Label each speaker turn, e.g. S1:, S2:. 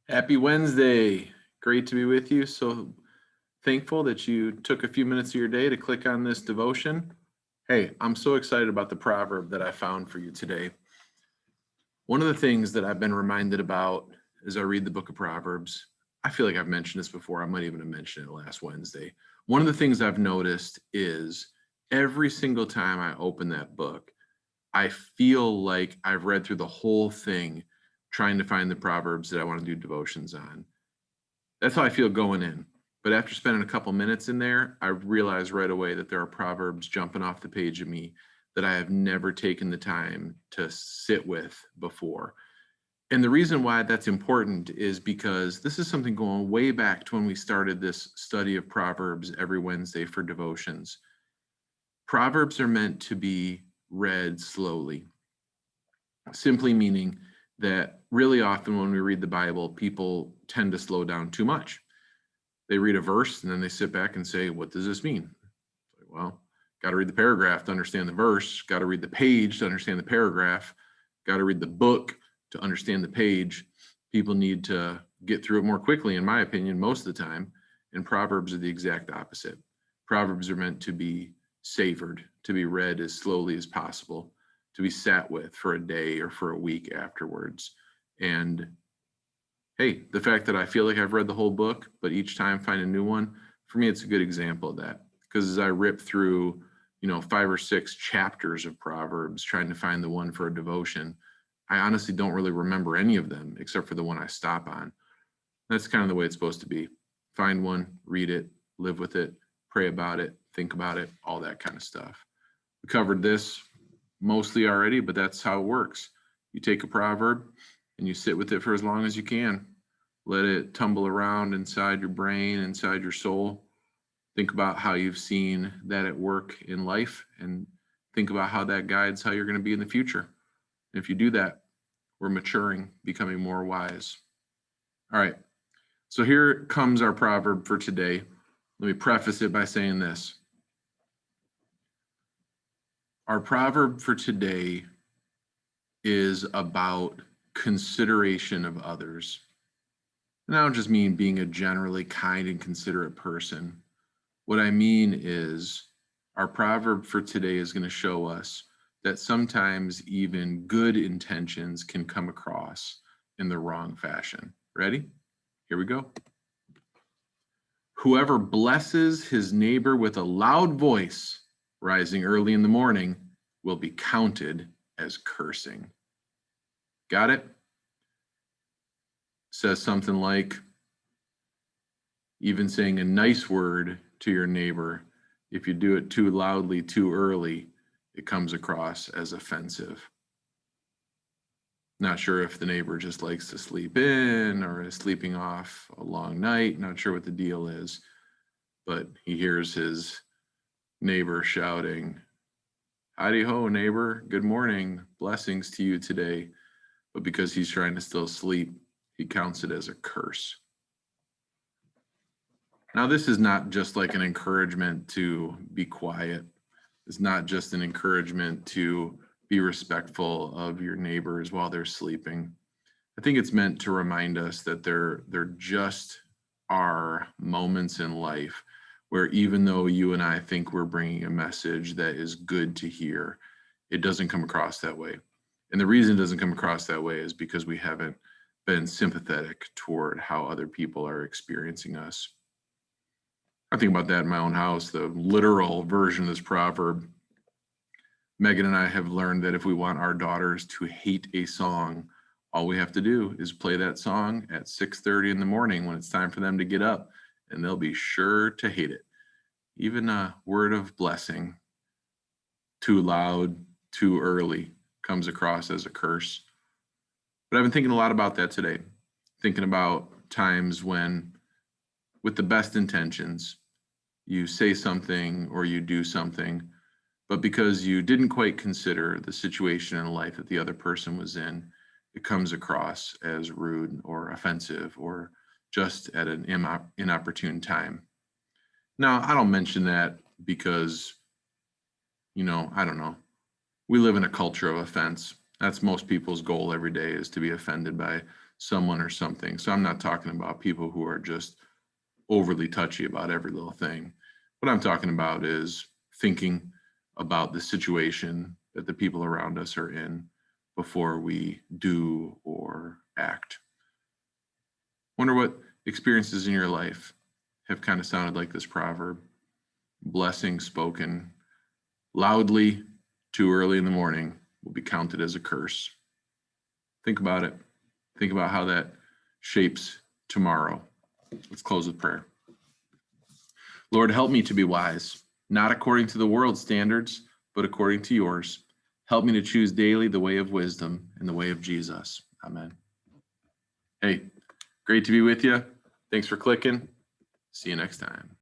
S1: Happy Wednesday. Great to be with you. So thankful that you took a few minutes of your day to click on this devotion. Hey, I'm so excited about the proverb that I found for you today. One of the things that I've been reminded about as I read the book of Proverbs, I feel like I've mentioned this before. I might even have mentioned it last Wednesday. One of the things I've noticed is every single time I open that book, I feel like I've read through the whole thing trying to find the Proverbs that I want to do devotions on. That's how I feel going in. But after spending a couple minutes in there, I realized right away that there are proverbs jumping off the page of me that I have never taken the time to sit with before. And the reason why that's important is because this is something going way back to when we started this study of Proverbs every Wednesday for devotions. Proverbs are meant to be read slowly, simply meaning that really often when we read the Bible, people tend to slow down too much. They read a verse and then they sit back and say, what does this mean? Well, got to read the paragraph to understand the verse, got to read the page to understand the paragraph, got to read the book to understand the page. People need to get through it more quickly, in my opinion, most of the time. And Proverbs are the exact opposite. Proverbs are meant to be savored, to be read as slowly as possible, to be sat with for a day or for a week afterwards. And hey, the fact that I feel like I've read the whole book, but each time find a new one, for me, it's a good example of that. Because as I rip through, 5 or 6 chapters of Proverbs trying to find the one for a devotion, I honestly don't really remember any of them except for the one I stop on. That's kind of the way it's supposed to be. Find one, read it, live with it, pray about it, think about it, all that kind of stuff. We covered this mostly already, but that's how it works. You take a proverb and you sit with it for as long as you can. Let it tumble around inside your brain, inside your soul. Think about how you've seen that at work in life and think about how that guides how you're going to be in the future. And if you do that, we're maturing, becoming more wise. All right. So here comes our proverb for today. Let me preface it by saying this. Our proverb for today is about consideration of others. And I don't just mean being a generally kind and considerate person. What I mean is our proverb for today is going to show us that sometimes even good intentions can come across in the wrong fashion. Ready? Here we go. Whoever blesses his neighbor with a loud voice rising early in the morning will be counted as cursing. Got it? Says something like, even saying a nice word to your neighbor, if you do it too loudly, too early, it comes across as offensive. Not sure if the neighbor just likes to sleep in or is sleeping off a long night. Not sure what the deal is, but he hears his neighbor shouting, "Howdy ho, neighbor, good morning, blessings to you today." But because he's trying to still sleep, he counts it as a curse. Now, this is not just like an encouragement to be quiet. It's not just an encouragement to be respectful of your neighbors while they're sleeping. I think it's meant to remind us that there just are moments in life where even though you and I think we're bringing a message that is good to hear, it doesn't come across that way. And the reason it doesn't come across that way is because we haven't been sympathetic toward how other people are experiencing us. I think about that in my own house, the literal version of this proverb. Megan and I have learned that if we want our daughters to hate a song, all we have to do is play that song at 6:30 in the morning when it's time for them to get up, and they'll be sure to hate it. Even a word of blessing, too loud, too early, comes across as a curse. But I've been thinking a lot about that today, thinking about times when, with the best intentions, you say something or you do something, but because you didn't quite consider the situation in life that the other person was in, it comes across as rude or offensive or just at an inopportune time. Now, I don't mention that because, I don't know. We live in a culture of offense. That's most people's goal every day, is to be offended by someone or something. So I'm not talking about people who are just overly touchy about every little thing. What I'm talking about is thinking about the situation that the people around us are in before we do or act. Wonder what experiences in your life have kind of sounded like this proverb. Blessing spoken loudly too early in the morning will be counted as a curse. Think about it. Think about how that shapes tomorrow. Let's close with prayer. Lord, help me to be wise, not according to the world's standards, but according to yours. Help me to choose daily the way of wisdom and the way of Jesus. Amen. Hey, great to be with you. Thanks for clicking. See you next time.